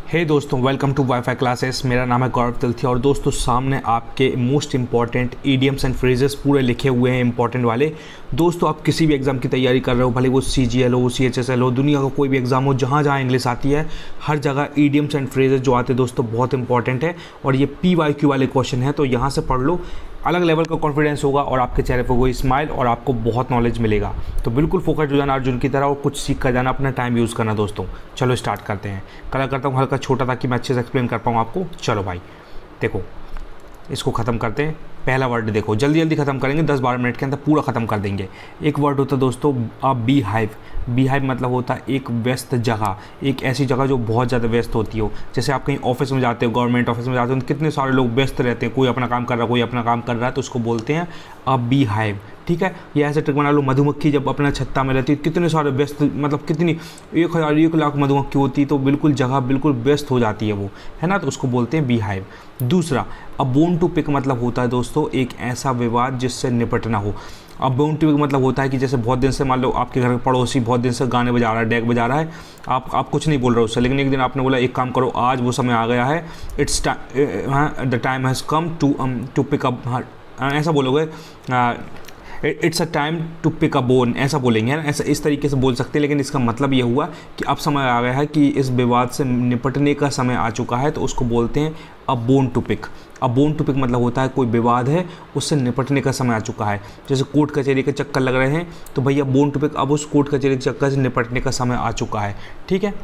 हे दोस्तों, welcome to wifi classes. मेरा नाम है गौरव तिलथिया और दोस्तों सामने आपके most important idioms and phrases पूरे लिखे हुए हैं इंपॉर्टेंट वाले। दोस्तों आप किसी भी एग्ज़ाम की तैयारी कर रहे हो, भले वो CGL हो, CHSL हो, दुनिया का कोई भी एग्ज़ाम हो, जहाँ जहाँ इंग्लिश आती है हर जगह ईडियम्स एंड फ्रेजेस जो आते हैं दोस्तों बहुत इंपॉर्टेंट है। और ये PYQ वाले क्वेश्चन है, तो यहाँ से पढ़ लो, अलग लेवल का कॉन्फिडेंस होगा और आपके चेहरे पर कोई स्माइल और आपको बहुत नॉलेज मिलेगा। तो बिल्कुल फोकस हो जाना अर्जुन की तरह और कुछ सीख कर जाना, अपना टाइम यूज़ करना। दोस्तों चलो स्टार्ट करते हैं। कलर करता हूँ हल्का छोटा ताकि मैं अच्छे से एक्सप्लेन कर पाऊँ आपको। चलो भाई देखो, इसको ख़त्म करते हैं। पहला वर्ड देखो, जल्दी जल्दी ख़त्म करेंगे, 10-12 मिनट के अंदर पूरा ख़त्म कर देंगे। एक वर्ड होता है दोस्तों बी हाइव। बी हाइव मतलब होता है एक व्यस्त जगह, एक ऐसी जगह जो बहुत ज़्यादा व्यस्त होती हो। जैसे आप कहीं ऑफिस में जाते हो, गवर्नमेंट ऑफिस में जाते हो, तो कितने सारे लोग व्यस्त रहते हैं, कोई अपना काम कर रहा है, कोई अपना काम कर रहा है, तो उसको बोलते हैं अ बी हाइव। ठीक है, ये ऐसे ट्रिक बना लो। मधुमक्खी जब अपना छत्ता में रहती है, कितने सारे व्यस्त, मतलब कितनी 1000-1 लाख मधुमक्खी होती है, तो बिल्कुल जगह बिल्कुल व्यस्त हो जाती है वो, है ना, तो उसको बोलते हैं बी हाइव। दूसरा अ बोन टू पिक मतलब होता है दोस्तों एक ऐसा विवाद जिससे निपटना हो। अब बोन टू पिक मतलब होता है कि जैसे बहुत दिन से, मान लो आपके घर का पड़ोसी बहुत दिन से गाने बजा रहा है, डेक बजा रहा है, आप कुछ नहीं बोल रहे उससे, लेकिन एक दिन आपने बोला एक काम करो, आज वो समय आ गया है, it's the time has come to pick up, ऐसा बोलोगे, it's a time to pick a bone, ऐसा बोलेंगे, है ना, ऐसा इस तरीके से बोल सकते हैं। लेकिन इसका मतलब ये हुआ कि अब समय आ गया है कि इस विवाद से निपटने का समय आ चुका है, तो उसको बोलते हैं a bone to pick. A bone to pick मतलब होता है कोई विवाद है, उससे निपटने का समय आ चुका है। जैसे कोर्ट कचहरी के चक्कर लग रहे हैं, तो भैया बोन टू पिक, अब उस कोर्ट कचहरी के चक्कर से निपटने का समय आ चुका है। ठीक है,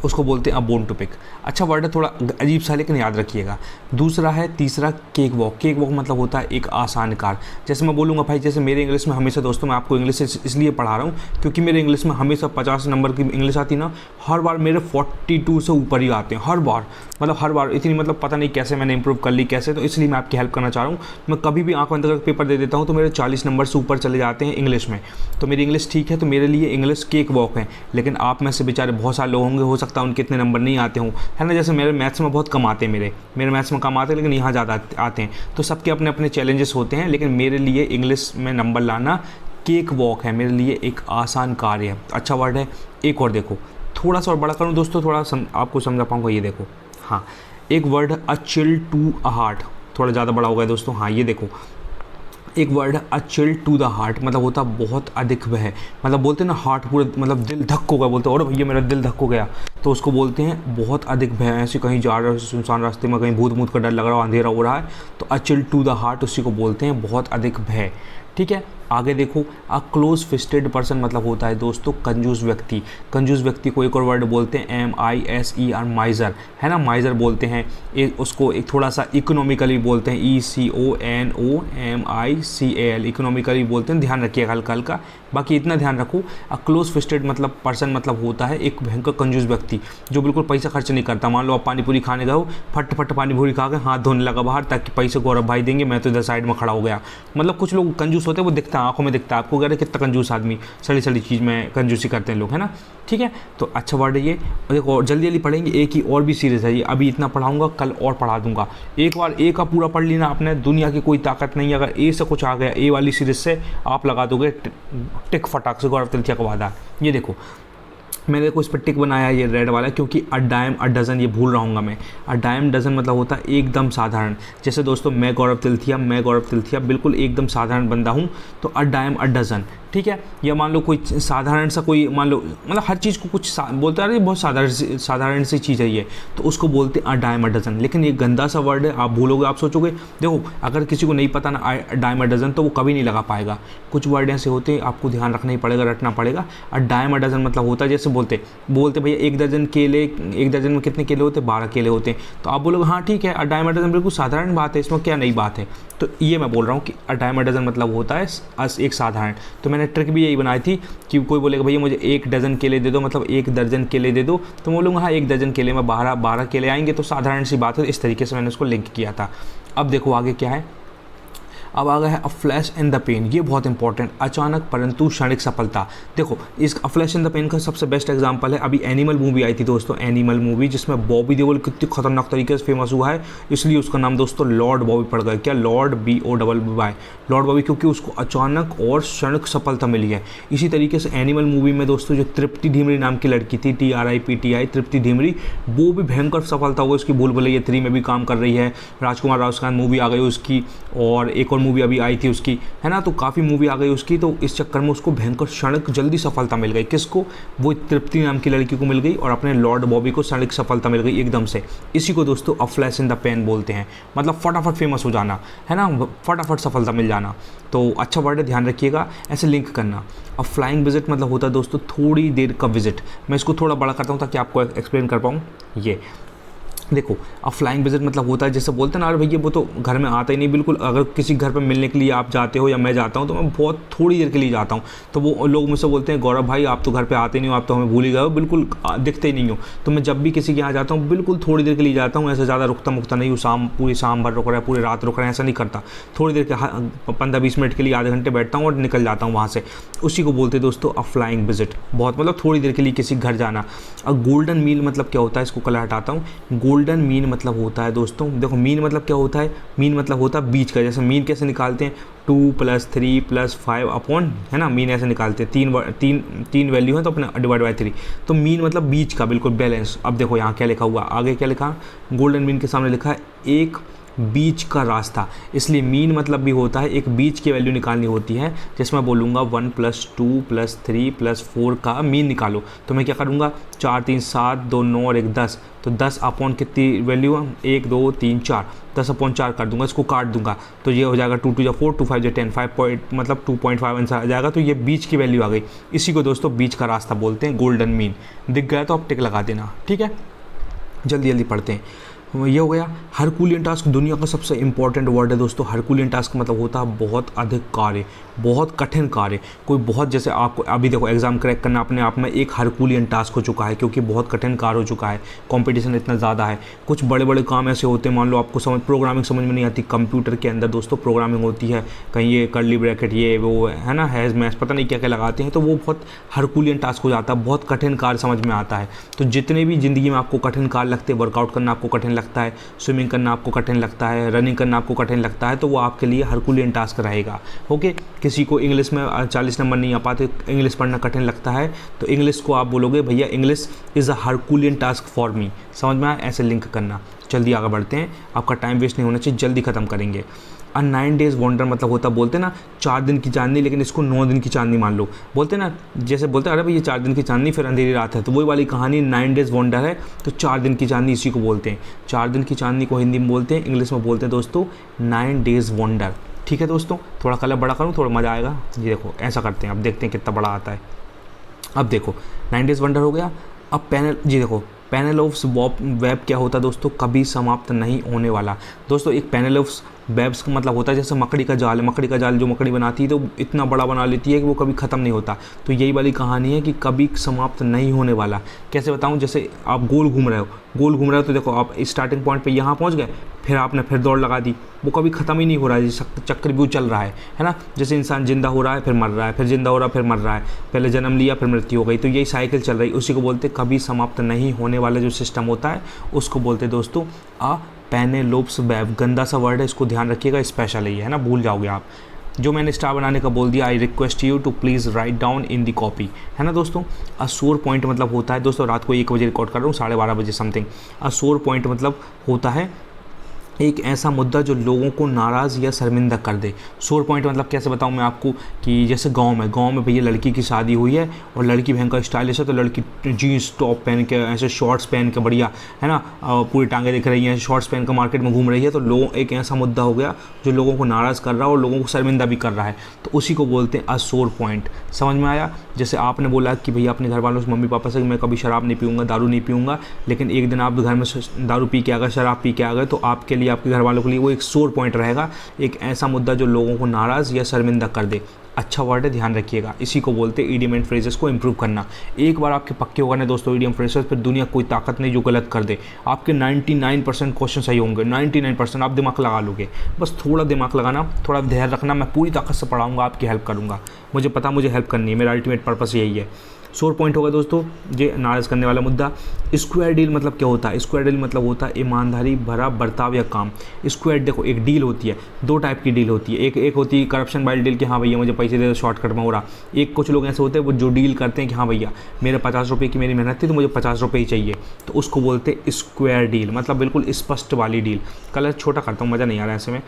उसको बोलते हैं अ बोन टू पिक। अच्छा वर्ड है, थोड़ा अजीब सा, लेकिन याद रखिएगा। दूसरा है तीसरा केक वॉक। केक वॉक मतलब होता है एक आसान कार। जैसे मैं बोलूँगा भाई, जैसे मेरे इंग्लिश में हमेशा, दोस्तों मैं आपको इंग्लिश इसलिए पढ़ा रहा हूँ क्योंकि मेरे इंग्लिश में हमेशा 50 नंबर की इंग्लिश आती ना, हर बार मेरे 42 से ऊपर ही आते हैं, हर बार, मतलब हर बार इतनी, मतलब पता नहीं कैसे मैंने इंप्रूव कर ली, कैसे, तो इसलिए मैं आपकी हेल्प करना चाह रहा हूँ। मैं कभी भी आँख बंद करके पेपर दे देता हूँ तो मेरे 40 नंबर से ऊपर चले जाते हैं इंग्लिश में। तो मेरी इंग्लिश ठीक है, तो मेरे लिए इंग्लिश केक वॉक है। लेकिन आप में से बेचारे बहुत सारे लोग होंगे, हो सकता है उनके इतने नंबर नहीं आते हों, है ना। जैसे मेरे मैथ्स में बहुत कम आते हैं, मेरे मैथ्स में कम आते हैं, लेकिन यहाँ ज़्यादा आते हैं। तो सबके अपने अपने चैलेंजेस होते हैं, लेकिन मेरे लिए इंग्लिश में नंबर लाना केक वॉक है, मेरे लिए एक आसान कार्य है। अच्छा वर्ड है। एक और देखो, थोड़ा सा और बड़ा करूँ दोस्तों, थोड़ा आपको समझा पाऊँगा। ये देखो, हाँ, एक वर्ड है a chill to a heart, थोड़ा ज़्यादा बड़ा हो गया दोस्तों। हाँ ये देखो, एक वर्ड है a chill to the heart, मतलब होता बहुत अधिक भय, मतलब बोलते हैं ना हार्ट पूरा, मतलब दिल धक हो गया, बोलते हैं और भैया मेरा दिल धक हो गया, तो उसको बोलते हैं बहुत अधिक भय। ऐसे कहीं जा रहे हो सुनसान रास्ते में, कहीं भूत का डर लग रहा हो, अंधेरा हो रहा है, तो a chill to the heart उसी को बोलते हैं बहुत अधिक भय। ठीक है, आगे देखो, अ क्लोज फिस्टेड पर्सन मतलब होता है दोस्तों कंजूस व्यक्ति। कंजूस व्यक्ति को एक और वर्ड बोलते हैं MISER, माइजर, है ना, माइजर बोलते हैं। उसको एक थोड़ा सा इकोनॉमिकली बोलते हैं, ECONOMICAL, इकोनॉमिकली बोलते हैं। ध्यान रखिएगा हल्का हल्का, बाकी इतना ध्यान रखो, अ क्लोज फिस्टेड मतलब पर्सन मतलब होता है एक भयंकर कंजूस व्यक्ति जो बिल्कुल पैसा खर्च नहीं करता। मान लो आप पानी पूरी खाने गए हो, फट फट पानी पूरी खा के हाथ धोने लगा बाहर, ताकि पैसे गौरव भाई देंगे, मैं तो इधर साइड में खड़ा हो गया। मतलब कुछ लोग कंजूस होते हैं, वो दिखता है, आंखों में दिखता है आपको, कह रहे कितना कंजूस आदमी, सड़ी सड़ी चीज़ में कंजूसी करते हैं लोग, है ना। ठीक है, तो अच्छा वर्ड है ये। और देखो और जल्दी जल्दी पढ़ेंगे, एक ही और भी सीरीज़ है ये, अभी इतना पढ़ाऊंगा, कल और पढ़ा दूंगा। एक बार ए का पूरा पढ़ लेना आपने, दुनिया की कोई ताकत नहीं है, अगर ए से कुछ आ गया, ए वाली सीरीज़ से आप लगा दोगे टिक फटाक से, गौरव तिलथिया का वादा। ये देखो मैंने देखो इस पर टिक बनाया है, ये रेड वाला, क्योंकि अ डाइम अ डजन, ये भूल रहा हूँ मैं। अ डाइम डजन मतलब होता है एकदम साधारण। जैसे दोस्तों मैं गौरव तिलथिया बिल्कुल एकदम साधारण बंदा हूँ, तो अ डाइम अ डजन। ठीक है, या मान लो कोई साधारण सा कोई, मान लो मतलब हर चीज़ को कुछ बोलते हैं, बहुत साधारण सी चीज़ है ये, तो उसको बोलते हैं अ डाइम अ डजन। लेकिन ये गंदा सा वर्ड है, आप भूलोगे, आप सोचोगे, देखो अगर किसी को नहीं पता ना अ डाइम अ डजन, तो वो कभी नहीं लगा पाएगा। कुछ वर्ड ऐसे होते हैं आपको ध्यान रखना ही पड़ेगा, रटना पड़ेगा। अ डाइम अ डजन मतलब होता है, जैसे बोलते भैया 1 दर्जन केले, 1 दर्जन में कितने केले होते हैं, 12 केले होते हैं, तो आप बोलोगे हाँ ठीक है, अ डाइम अ डजन बिल्कुल साधारण बात है, इसमें क्या नई बात है। तो ये मैं बोल रहा हूँ कि अ डाइम अ डजन मतलब होता है एक साधारण। तो मैंने ट्रिक भी यही बनाई थी कि कोई बोलेगा भैया मुझे 1 दर्जन केले दे दो, मतलब 1 दर्जन केले दे दो, तो मैं बोलूँगा हाँ 1 दर्जन केले में 12 केले आएंगे, तो साधारण सी बात है, इस तरीके से मैंने उसको लिंक किया था। अब देखो आगे क्या है, अब आ गया है a flash in the pan, ये बहुत इंपॉर्टेंट, अचानक परंतु क्षणिक सफलता। देखो इस a flash in the pan का सबसे बेस्ट एग्जांपल है अभी एनिमल मूवी आई थी दोस्तों, एनिमल मूवी जिसमें बॉबी देओल कितनी खतरनाक तरीके से फेमस हुआ है, इसलिए उसका नाम दोस्तों लॉर्ड बॉबी पड़ गया। क्या? लॉर्ड BOBBY, लॉर्ड बॉबी, क्योंकि उसको अचानक और क्षणिक सफलता मिली है। इसी तरीके से एनिमल मूवी में दोस्तों जो तृप्ति धीमरी नाम की लड़की थी, TRIPTI, तृप्ति धीमरी, वो भी भयंकर सफलता हुई उसकी। भूल भुलैया 3 में भी काम कर रही है, राजकुमार राव के साथ मूवी आ गई उसकी, और एक और मूवी अभी आई थी उसकी, है ना, तो काफ़ी मूवी आ गई उसकी। तो इस चक्कर में उसको भयंकर क्षणिक जल्दी सफलता मिल गई। किसको? वो तृप्ति नाम की लड़की को मिल गई, और अपने लॉर्ड बॉबी को क्षणिक सफलता मिल गई एकदम से। इसी को दोस्तों a flash in the pan बोलते हैं, मतलब फटाफट फेमस हो जाना, है ना, फटाफट सफलता मिल जाना। तो अच्छा वर्ड है, ध्यान रखिएगा, ऐसे लिंक करना। अब फ्लाइंग विजिट मतलब होता है दोस्तों थोड़ी देर का विजिट। मैं इसको थोड़ा बड़ा करता हूँ ताकि आपको एक्सप्लेन कर पाऊँ। ये देखो अब फ्लाइंग विजिट मतलब होता है, जैसे बोलते हैं ना, अरे भैया वो तो घर में आता ही नहीं बिल्कुल, अगर किसी घर पे मिलने के लिए आप जाते हो या मैं जाता हूँ तो मैं बहुत थोड़ी देर के लिए जाता हूँ, तो वो लोग मुझसे बोलते हैं गौरव भाई आप तो घर पे आते नहीं हो, आप तो हमें भूल ही गए हो, बिल्कुल दिखते ही नहीं हो। तो मैं जब भी किसी के यहाँ जाता हूँ बिल्कुल थोड़ी देर के लिए जाता हूँ, ऐसे ज़्यादा रुकता मुकता नहीं हूँ, पूरी शाम भर रुक रहा है, पूरी रात रुक रहा है, ऐसा नहीं करता। थोड़ी देर के 15-20 मिनट के लिए, आधे घंटे बैठता हूँ और निकल जाता हूँ वहाँ से। उसी को बोलते हैं दोस्तों अ फ्लाइंग विजिट, बहुत मतलब थोड़ी देर के लिए किसी घर जाना। अब गोल्डन मील मतलब क्या होता है, इसको कलर हटाता हूँ। गोल्डन मीन मतलब होता है दोस्तों, देखो मीन मतलब क्या होता है, मीन मतलब होता है बीच का। जैसे मीन कैसे निकालते हैं, 2 + 3 + 5 अपॉन, है ना, मीन ऐसे निकालते हैं, तीन वैल्यू है तो अपने डिवाइड बाय 3। तो मीन मतलब बीच का, बिल्कुल बैलेंस। अब देखो यहाँ क्या लिखा हुआ, आगे क्या लिखा, गोल्डन मीन के सामने लिखा है एक बीच का रास्ता, इसलिए मीन मतलब भी होता है एक बीच की वैल्यू निकालनी होती है। जैसे मैं बोलूँगा 1 + 2 + 3 + 4 का मीन निकालो, तो मैं क्या करूँगा, 4 3 7 2 9 और 1 10, तो 10 अपॉन कितनी वैल्यू है, 1 2 3 4, 10 अपॉन 4 कर दूंगा, इसको काट दूंगा, तो ये हो जाएगा 2 2 4, 2 5 10, 5 पॉइंट मतलब 2.5 आंसर आ जाएगा। तो ये बीच की वैल्यू आ गई, इसी को दोस्तों बीच का रास्ता बोलते हैं, गोल्डन मीन। दिख गया तो आप टिक लगा देना, ठीक है। जल्दी जल्दी पढ़ते हैं। ये हो गया हरकुलियन टास्क, दुनिया का सबसे इंपॉर्टेंट वर्ड है दोस्तों। हरकुलियन टास्क मतलब होता है बहुत अधिक कार्य, बहुत कठिन कार्य। कोई बहुत, जैसे आपको अभी देखो एग्जाम क्रैक करना अपने आप में एक हरकुलियन टास्क हो चुका है, क्योंकि बहुत कठिन कार्य हो चुका है, कंपटीशन इतना ज़्यादा है। कुछ बड़े बड़े काम ऐसे होते हैं, मान लो आपको प्रोग्रामिंग समझ में नहीं आती, कंप्यूटर के अंदर दोस्तों प्रोग्रामिंग होती है, कहीं ये कर्ली ब्रैकेट ये वो, है ना, हैज़ मैश पता नहीं क्या क्या लगाते हैं, तो वो बहुत हरकुलियन टास्क हो जाता है, बहुत कठिन कार्य समझ में आता है। तो जितने भी ज़िंदगी में आपको कठिन कार्य लगते हैं, वर्कआउट करना आपको कठिन लगता है, स्विमिंग करना आपको कठिन लगता है, रनिंग करना आपको कठिन लगता है, तो वो आपके लिए हरकुलियन टास्क रहेगा। ओके, किसी को इंग्लिश में 40 नंबर नहीं आ पाते, इंग्लिश पढ़ना कठिन लगता है, तो इंग्लिश को आप बोलोगे भैया English is a herculean task for me. समझ में आया, ऐसे लिंक करना। जल्दी आगे बढ़ते हैं, आपका टाइम वेस्ट नहीं होना चाहिए, जल्दी ख़त्म करेंगे। 9 डेज़ वंडर मतलब होता, बोलते ना 4 दिन की चांदनी, लेकिन इसको 9 दिन की चांदनी मान लो। बोलते ना, जैसे बोलते अरे भाई ये 4 दिन की चांदनी फिर अंधेरी रात है, तो वही वाली कहानी 9 डेज़ वंडर है, तो 4 दिन की चांदनी इसी को बोलते हैं। 4 दिन की चांदनी को हिंदी में बोलते हैं, इंग्लिश में बोलते हैं दोस्तों 9 डेज़ वंडर। ठीक है दोस्तों, थोड़ा कलर बड़ा करूँ, थोड़ा मज़ा आएगा। ये देखो ऐसा करते हैं, अब देखते हैं कितना बड़ा आता है। अब देखो 9 डेज़ वंडर हो गया। अब पैनल, जी देखो पैनल ऑफ वेब क्या होता है दोस्तों, कभी समाप्त नहीं होने वाला। दोस्तों एक पैनल ऑफ वेब्स का मतलब होता है जैसे मकड़ी का जाल है, मकड़ी का जाल जो मकड़ी बनाती है तो इतना बड़ा बना लेती है कि वो कभी ख़त्म नहीं होता। तो यही वाली कहानी है कि कभी समाप्त नहीं होने वाला। कैसे बताऊं, जैसे आप गोल घूम रहे हो, तो देखो आप स्टार्टिंग पॉइंट पे यहाँ पहुँच गए, फिर आपने फिर दौड़ लगा दी, वो कभी ख़त्म ही नहीं हो रहा है, चक्रव्यूह चल रहा है ना। जैसे इंसान जिंदा हो रहा है फिर मर रहा है, फिर जिंदा हो रहा है फिर मर रहा है, पहले जन्म लिया फिर मृत्यु हो गई, तो यही साइकिल चल रही है। उसी को बोलते कभी समाप्त नहीं होने वाला जो सिस्टम होता है उसको बोलते दोस्तों अ पेनेलोप्स वेब। गंदा सा वर्ड है, इसको ध्यान रखिएगा, स्पेशल है ना, भूल जाओगे आप। जो मैंने स्टार बनाने का बोल दिया, I request you to please write down in the copy, है ना दोस्तों। अ सोर पॉइंट मतलब होता है दोस्तों, रात को 1 बजे रिकॉर्ड कर रहा हूँ, 12:30 बजे समथिंग। अ सोर पॉइंट मतलब होता है एक ऐसा मुद्दा जो लोगों को नाराज़ या शर्मिंदा कर दे। सोर पॉइंट मतलब कैसे बताऊं मैं आपको, कि जैसे गांव में भैया लड़की की शादी हुई है और लड़की भयंकर स्टाइलिश है, तो लड़की जीन्स टॉप पहन के, ऐसे शॉर्ट्स पहन के बढ़िया, है ना, पूरी टांगे दिख रही हैं, शॉर्ट्स पहन के मार्केट में घूम रही है, तो लोगों एक ऐसा मुद्दा हो गया जो लोगों को नाराज़ कर रहा है और लोगों को शर्मिंदा भी कर रहा है, तो उसी को बोलते हैं अ सोर पॉइंट। समझ में आया। जैसे आपने बोला कि भैया अपने घर वालों से, मम्मी पापा से, मैं कभी शराब नहीं पीऊँगा, दारू नहीं पीऊँगा, लेकिन एक दिन आप घर में दारू पी के आ गए, शराब पी के आ गए, तो आपके लिए, आपके घर वालों के लिए वो एक सोर पॉइंट रहेगा, एक ऐसा मुद्दा जो लोगों को नाराज़ या शर्मिंदा कर दे। अच्छा वर्ड है, ध्यान रखिएगा। इसी को बोलते हैं ईडियम एंड फ्रेजेस को इंप्रूव करना। एक बार आपके पक्के हो गए ना दोस्तों ईडियम फ्रेजेस, फिर दुनिया कोई ताकत नहीं जो गलत कर दे। आपके 99% क्वेश्चन सही होंगे, 99% आप दिमाग लगा लोगे। बस थोड़ा दिमाग लगाना, थोड़ा ध्यान रखना। मैं पूरी ताकत से पढ़ाऊँगा, आपकी हेल्प करूँगा। मुझे पता, मुझे हेल्प करनी है, मेरा अल्टीमेट पर्पस यही है। सोर पॉइंट होगा दोस्तों ये नाराज़ करने वाला मुद्दा। स्क्वायर डील मतलब क्या होता है? स्क्वायर डील मतलब होता है ईमानदारी भरा बर्ताव या काम। स्क्वायर, देखो एक डील होती है, दो टाइप की डील होती है। एक होती है करप्शन वाली डील कि हाँ भैया मुझे पैसे दे दो, शॉर्टकट में हो रहा। एक कुछ लोग ऐसे होते हैं वो जो डील करते हैं कि हाँ भैया मेरे 50 रुपये की मेरी मेहनत थी तो मुझे 50 रुपये ही चाहिए, तो उसको बोलते हैं स्क्वायर डील, मतलब बिल्कुल स्पष्ट वाली डील। कलर छोटा करता हूँ, मज़ा नहीं आ रहा है ऐसे में,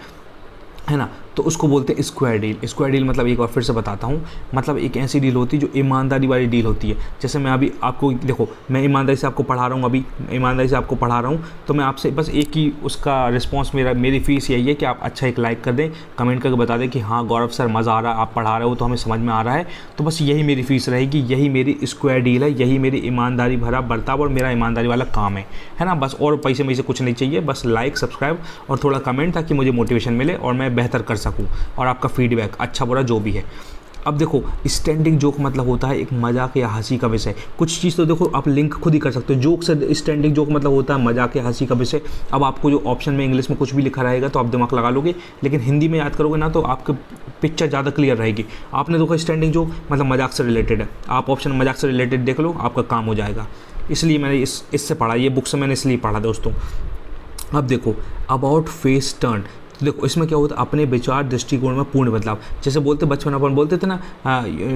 है ना। तो उसको बोलते हैं स्क्वायर डील। स्क्वायर डील मतलब एक बार फिर से बताता हूँ, मतलब एक ऐसी डील होती है जो ईमानदारी वाली डील होती है। जैसे मैं अभी आपको, देखो मैं ईमानदारी से आपको पढ़ा रहा हूँ, अभी ईमानदारी से आपको पढ़ा रहा हूँ, तो मैं आपसे बस एक ही उसका रिस्पॉन्स, मेरी फीस यही है कि आप अच्छा एक लाइक कर दें, कमेंट करके बता दें कि हाँ गौरव सर मज़ा आ रहा है, आप पढ़ा रहे हो तो हमें समझ में आ रहा है। तो बस यही मेरी फ़ीस रहेगी, यही मेरी स्क्वायर डील है, यही मेरी ईमानदारी भरा बर्ताव और मेरा ईमानदारी वाला काम है ना। बस और पैसे में से कुछ नहीं चाहिए, बस लाइक, सब्सक्राइब और थोड़ा कमेंट, ताकि मुझे मोटिवेशन मिले और मैं बेहतर कर सकूं, और आपका फीडबैक अच्छा बुरा जो भी है। अब देखो स्टैंडिंग जोक मतलब होता है एक मजाक या हंसी का विषय। कुछ चीज़ तो देखो आप लिंक खुद ही कर सकते हो। जोक से स्टैंडिंग जोक मतलब होता है मजाक या हंसी का विषय। अब आपको जो ऑप्शन में इंग्लिश में कुछ भी लिखा रहेगा तो आप दिमाग लगा लोगे, लेकिन हिंदी में याद करोगे ना तो आपकी पिक्चर ज़्यादा क्लियर रहेगी। आपने देखो स्टैंडिंग जोक मतलब मजाक से रिलेटेड है, आप ऑप्शन मजाक से रिलेटेड देख लो, आपका काम हो जाएगा। इसलिए मैंने इससे पढ़ा, ये बुक से मैंने इसलिए पढ़ा दोस्तों। अब देखो अबाउट फेस टर्न, देखो इसमें क्या होता है, अपने विचार दृष्टिकोण में पूर्ण बदलाव। जैसे बोलते बचपन अपन बोलते थे ना,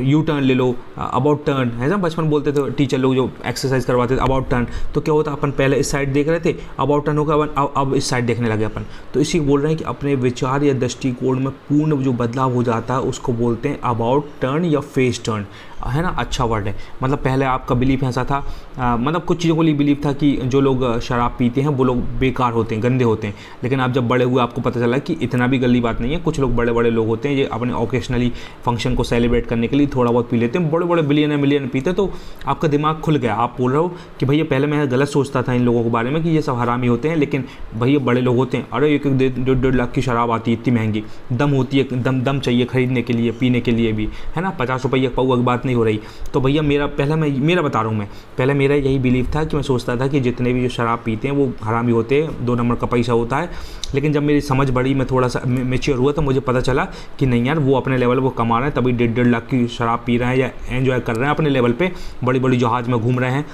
यू टर्न ले लो, अबाउट टर्न है ना, बचपन बोलते थे टीचर लोग जो एक्सरसाइज करवाते थे अबाउट टर्न। तो क्या होता है, अपन पहले इस साइड देख रहे थे, अबाउट टर्न होगा अब इस साइड देखने लगे अपन। तो इसी बोल रहे हैं कि अपने विचार या दृष्टिकोण में पूर्ण जो बदलाव हो जाता है उसको बोलते हैं अबाउट टर्न या फेस टर्न, है ना। अच्छा वर्ड है। मतलब पहले आपका बिलीफ ऐसा था, मतलब कुछ चीज़ों को लिए बिलीफ था कि जो लोग शराब पीते हैं वो लोग बेकार होते हैं, गंदे होते हैं। लेकिन आप जब बड़े हुए आपको पता चला कि इतना भी गंदी बात नहीं है। कुछ लोग बड़े बड़े लोग होते हैं ये अपने ओकेशनली फंक्शन को सेलिब्रेट करने के लिए थोड़ा बहुत पी लेते हैं, बड़े बड़े मिलियन पीते। तो आपका दिमाग खुल गया, आप बोल रहे हो कि भैया पहले मैं गलत सोचता था इन लोगों के बारे में कि ये सब हरामी होते हैं, लेकिन भैया बड़े लोग होते हैं। अरे 1-1 1.5 लाख की शराब आती है, इतनी महंगी, दम होती है, दम चाहिए खरीदने के लिए, पीने के लिए भी, है ना। 50 रुपये पाऊ की बात नहीं हो रही। तो भैया मेरा बता रहा हूँ, मैं पहले मेरा यही बिलीफ था कि मैं सोचता था कि जितने भी जो शराब पीते हैं वो हरामी होते हैं, 2 नंबर का पैसा होता है। लेकिन जब मेरी समझ बढ़ी, मैं थोड़ा सा मैच्योर हुआ, तो मुझे पता चला कि नहीं यार, वो अपने लेवल पर कमा रहे हैं, तभी 1.5 लाख की शराब पी रहे हैं या एंजॉय कर रहे हैं अपने लेवल पे, बड़ी बड़ी जहाज़ में घूम रहे हैं।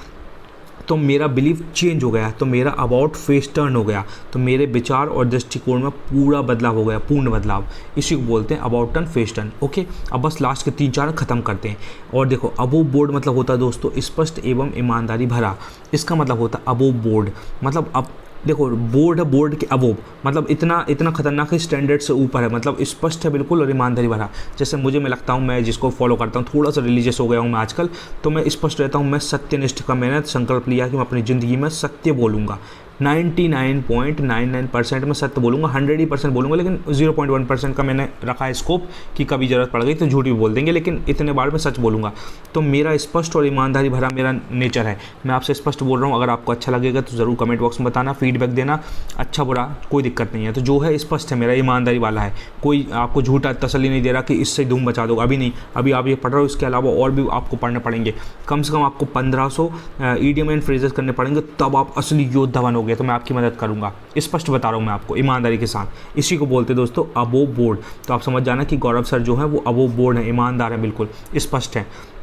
तो मेरा बिलीफ चेंज हो गया, तो मेरा अबाउट फेस टर्न हो गया, तो मेरे विचार और दृष्टिकोण में पूरा बदलाव हो गया, पूर्ण बदलाव। इसी को बोलते हैं about turn, face turn. Okay, अब बस लास्ट के 3-4 खत्म करते हैं। और देखो अबोव बोर्ड मतलब होता है दोस्तों स्पष्ट एवं ईमानदारी भरा। इसका मतलब होता है अबोव बोर्ड, मतलब अब देखो बोर्ड है, बोर्ड के अबोव मतलब इतना खतरनाक है, स्टैंडर्ड से ऊपर है, मतलब स्पष्ट है बिल्कुल और ईमानदारी भरा। जैसे मैं लगता हूँ, मैं जिसको फॉलो करता हूँ, थोड़ा सा रिलीजियस हो गया हूँ मैं आजकल, तो मैं स्पष्ट रहता हूँ। मैं सत्यनिष्ठ का मैंने संकल्प लिया कि मैं अपनी ज़िंदगी में सत्य बोलूँगा। 99.99% में सत्य बोलूँगा, 100% बोलूँगा, लेकिन 0.1% का मैंने रखा है स्कोप कि कभी ज़रूरत पड़ गई तो झूठ भी बोल देंगे, लेकिन इतने बार मैं सच बोलूँगा। तो मेरा स्पष्ट और ईमानदारी भरा मेरा नेचर है। मैं आपसे स्पष्ट बोल रहा हूँ, अगर आपको अच्छा लगेगा तो ज़रूर कमेंट बॉक्स में बताना, फीडबैक देना, अच्छा बुरा कोई दिक्कत नहीं है। तो जो है स्पष्ट है मेरा, ईमानदारी वाला है। कोई आपको झूठा तसल्ली नहीं दे रहा कि इससे धूम बचा दो, अभी नहीं। अभी आप ये पढ़ रहे हो, इसके अलावा और भी आपको पढ़ने पड़ेंगे, कम से कम आपको 1500 ईडियम एंड फ्रेजेस करने पड़ेंगे, तब आप असली योद्धा बनोगे। तो मैं आपकी मदद करूंगा, स्पष्ट बता रहा हूं मैं आपको, ईमानदारी के साथ। इसी को बोलते दोस्तों अबोव बोर्ड। तो आप समझ जाना कि गौरव सर जो है वो अबोव बोर्ड है, ईमानदार है, बिल्कुल स्पष्ट है।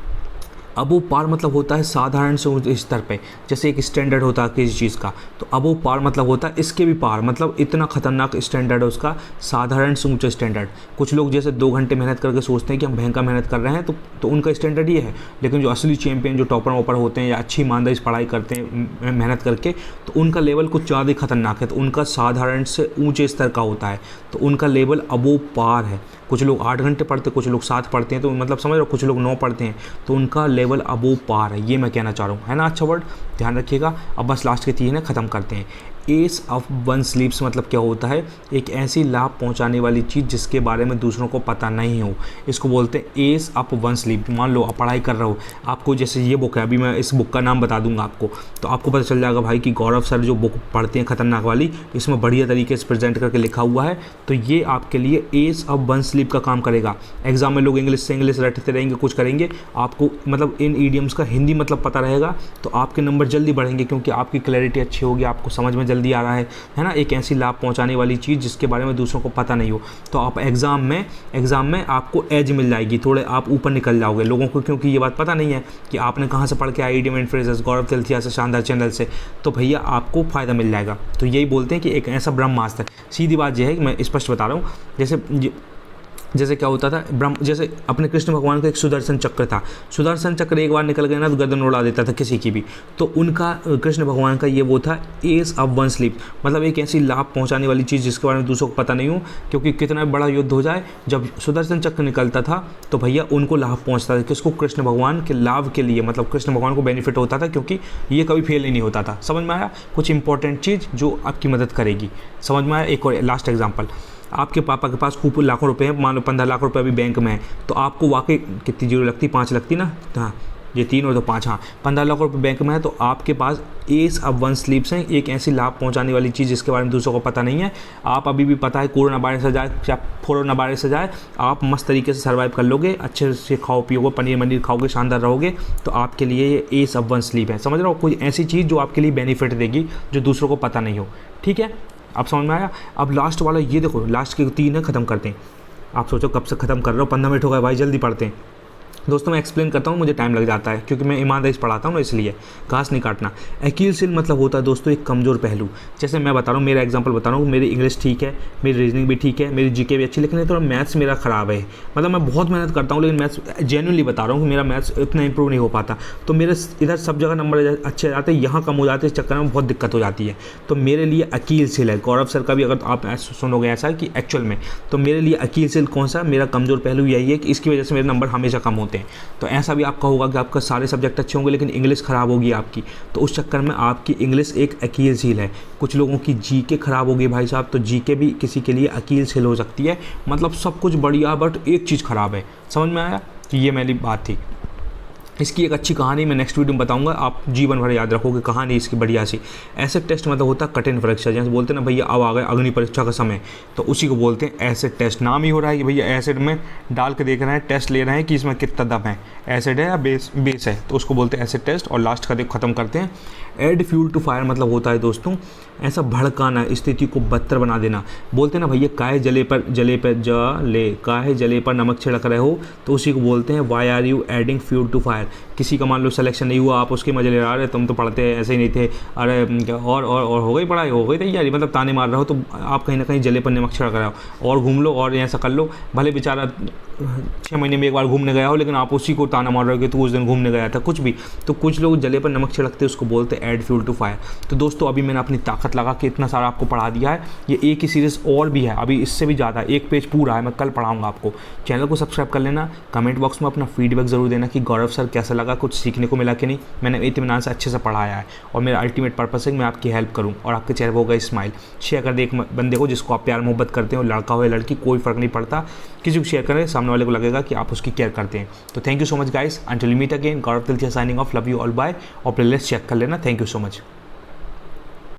अबोव पार मतलब होता है साधारण से ऊंचे स्तर पे, जैसे एक स्टैंडर्ड होता है किसी चीज़ का, तो अबोव पार मतलब होता है इसके भी पार, मतलब इतना खतरनाक स्टैंडर्ड है उसका, साधारण से ऊंचे स्टैंडर्ड। कुछ लोग जैसे 2 घंटे मेहनत करके सोचते हैं कि हम भयंकर मेहनत कर रहे हैं, तो उनका स्टैंडर्ड ये है। लेकिन जो असली चैंपियन, जो टॉपर वॉपर होते हैं या अच्छी ईमानदारी से पढ़ाई करते हैं मेहनत करके, तो उनका लेवल कुछ ज़्यादा ही खतरनाक है। तो उनका साधारण से ऊँचे स्तर का होता है, तो उनका लेवल अबोव पार है। कुछ लोग 8 घंटे पढ़ते, कुछ लोग 7 पढ़ते हैं, तो मतलब समझ रहे हो, कुछ लोग 9 पढ़ते हैं, तो उनका लेवल अबोव पार है, ये मैं कहना चाह रहा हूँ, है ना। अच्छा वर्ड, ध्यान रखिएगा। अब बस लास्ट के 3 है, ख़त्म करते हैं। एस ऑफ वन स्लीप्स मतलब क्या होता है, एक ऐसी लाभ पहुंचाने वाली चीज़ जिसके बारे में दूसरों को पता नहीं हो, इसको बोलते हैं एस ऑफ वन स्लीप। मान लो आप पढ़ाई कर रहे हो, आपको जैसे ये बुक है, अभी मैं इस बुक का नाम बता दूंगा आपको, तो आपको पता चल जाएगा भाई कि गौरव सर जो बुक पढ़ते हैं खतरनाक वाली, इसमें बढ़िया तरीके से प्रेजेंट करके लिखा हुआ है, तो ये आपके लिए एस ऑफ वन स्लीप का काम करेगा। एग्जाम में लोग इंग्लिश से इंग्लिश रटते रहेंगे, कुछ करेंगे, आपको मतलब इन ईडियम्स का हिंदी मतलब पता रहेगा, तो आपके नंबर जल्दी बढ़ेंगे, क्योंकि आपकी क्लैरिटी अच्छी होगी, आपको समझ में जल्दी आ रहा है ना। एक ऐसी लाभ पहुंचाने वाली चीज़ जिसके बारे में दूसरों को पता नहीं हो, तो आप एग्जाम में आपको एज मिल जाएगी, थोड़े आप ऊपर निकल जाओगे लोगों को, क्योंकि ये बात पता नहीं है कि आपने कहाँ से पढ़ के आए, इडियम एंड फ्रेजेस गौरव तिलथिया से, शानदार चैनल से, तो भैया आपको फ़ायदा मिल जाएगा। तो यही बोलते हैं कि एक ऐसा ब्रह्मास्त्र, सीधी बात यह है कि मैं स्पष्ट बता रहा हूँ, जैसे क्या होता था जैसे अपने कृष्ण भगवान का एक सुदर्शन चक्र था, सुदर्शन चक्र एक बार निकल गया ना तो गर्दन उड़ा देता था किसी की भी, तो उनका कृष्ण भगवान का ये वो था एस ऑफ वन स्लीप, मतलब एक ऐसी लाभ पहुंचाने वाली चीज़ जिसके बारे में दूसरों को पता नहीं हो, क्योंकि कितना बड़ा युद्ध हो जाए, जब सुदर्शन चक्र निकलता था तो भैया उनको लाभ पहुँचता था, किसको, कृष्ण भगवान के लाभ के लिए, मतलब कृष्ण भगवान को बेनिफिट होता था, क्योंकि ये कभी फेल ही नहीं होता था। समझ में आया, कुछ इंपॉर्टेंट चीज़ जो आपकी मदद करेगी, समझ में आया। एक और लास्ट एग्जाम्पल, आपके पापा के पास खूब लाखों रुपए हैं, मान लो 15 लाख रुपए अभी बैंक में है, तो आपको वाकई कितनी जीरो लगती, 5 लगती ना, हाँ ये 3 और तो 5, हाँ 15 लाख रुपए बैंक में है, तो आपके पास एस ऑफ वन स्लीप्स हैं, एक ऐसी लाभ पहुंचाने वाली चीज़ जिसके बारे में दूसरों को पता नहीं है। आप अभी भी पता है कोरोना वायरस से जाए या कोरोना वायरस से जाए, आप मस्त तरीके से सर्वाइव कर लोगे, अच्छे से खाओ पियोगे, पनीर मनीर खाओगे, शानदार रहोगे, तो आपके लिए ये एस ऑफ वन स्लीप है। समझ रहे हो, कोई ऐसी चीज़ जो आपके लिए बेनिफिट देगी जो दूसरों को पता नहीं हो, ठीक है। अब समझ में आया। अब लास्ट वाला ये देखो, लास्ट के 3 है, ख़त्म करते हैं। आप सोचो कब से ख़त्म कर रहे हो, 15 मिनट हो गए भाई, जल्दी पढ़ते हैं। दोस्तों मैं एक्सप्लेन करता हूँ, मुझे टाइम लग जाता है क्योंकि मैं ईमानदारी से पढ़ाता हूँ ना, इसलिए घास नहीं काटना। एक्यूल मतलब होता है दोस्तों एक कमज़ोर पहलू। जैसे मैं बता रहा हूँ, मेरा एग्जांपल बता रहा हूँ, मेरी इंग्लिश ठीक है, मेरी रीजनिंग भी ठीक है, मेरी जीके भी अच्छी, लेकिन थोड़ा मैथ्स मेरा ख़राब है। मतलब मैं बहुत मेहनत करता हूँ, लेकिन मैथ्स जेन्युइनली बता रहा हूँ कि मेरा मैथ्स इतना इंप्रूव नहीं हो पाता, तो मेरे इधर सब जगह नंबर अच्छे आ जाते हैं, यहाँ कम हो जाते हैं, इस चक्कर में बहुत दिक्कत हो जाती है। तो मेरे लिए अकील सिल है, गौरव सर का भी अगर आप सुनोगे ऐसा कि एक्चुअल में, तो मेरे लिए अकील सिल कौन सा, मेरा कमज़ोर पहलू यही है कि इसकी वजह से मेरे नंबर हमेशा कम होते हैं। तो ऐसा भी आपका होगा कि आपका सारे सब्जेक्ट अच्छे होंगे लेकिन इंग्लिश ख़राब होगी आपकी, तो उस चक्कर में आपकी इंग्लिश एक अकील सील है। कुछ लोगों की जीके ख़राब होगी भाई साहब, तो जीके भी किसी के लिए अकील सील हो सकती है। मतलब सब कुछ बढ़िया बट एक चीज़ ख़राब है। समझ में आया कि ये मेरी बात थी। इसकी एक अच्छी कहानी मैं नेक्स्ट वीडियो में बताऊंगा, आप जीवन भर याद रखोगे कहानी इसकी बढ़िया सी। एसिड टेस्ट मतलब होता है कठिन परीक्षा, जैसे बोलते हैं ना भैया अब आ गए अग्नि परीक्षा का समय, तो उसी को बोलते हैं एसिड टेस्ट। नाम ही हो रहा है कि भैया एसिड में डाल के देख रहे हैं, टेस्ट ले रहे हैं कि इसमें कितना दम है, एसिड है या बेस है, तो उसको बोलते हैं एसिड टेस्ट। और लास्ट का देख ख़त्म करते हैं, एड फ्यूल टू फायर मतलब होता है दोस्तों ऐसा भड़काना, स्थिति को बदतर बना देना। बोलते हैं ना भैया काहे जले पर नमक छिड़क रहे हो, तो उसी को बोलते हैं why are you adding fuel to fire. किसी का मान लो सिलेक्शन नहीं हुआ, आप उसके मजे ले रहे, तुम तो पढ़ते ऐसे ही नहीं थे, अरे और हो गई पढ़ाई, हो गई तैयारी, मतलब ताने मार रहे हो, तो आप कहीं ना कहीं जले पर नमक छिड़क रहे हो। और घूम लो और ऐसा कर लो, भले बेचारा 6 महीने में एक बार घूमने गया हो, लेकिन आप उसी को ताना मार रहे हो कि तू उस दिन घूमने गया था, कुछ भी। तो कुछ लोग जले पर नमक छिड़कते, उसको बोलते हैं एड फ्यूल टू फायर। तो दोस्तों अभी मैंने अपनी ताकत लगा के इतना सारा आपको पढ़ा दिया है, ये एक ही सीरीज़ और भी है, अभी इससे भी ज़्यादा, एक पेज पूरा है, मैं कल पढ़ाऊँगा आपको। चैनल को सब्सक्राइब कर लेना, कमेंट बॉक्स में अपना फीडबैक ज़रूर देना कि गौरव सर कैसा लगा, कुछ सीखने को मिला कि नहीं। मैंने इत्मीनान से अच्छे से पढ़ाया है और मेरा अल्टीमेट पर्पस है कि मैं आपकी हेल्प करूँ और आपके चेहरे पर होगा स्माइल। शेयर कर दे एक बंदे को जिसको आप प्यार मोहब्बत करते हो, लड़का हो या लड़की, कोई फ़र्क नहीं पड़ता, किसी को शेयर करें, सामने वाले को लगेगा कि आप उसकी केयर करते हैं। तो thank you so much guys, until we meet again, Gaurav Tilthiya signing off, love you all bye. और प्लेलिस्ट चेक कर लेना, थैंक यू सो मच।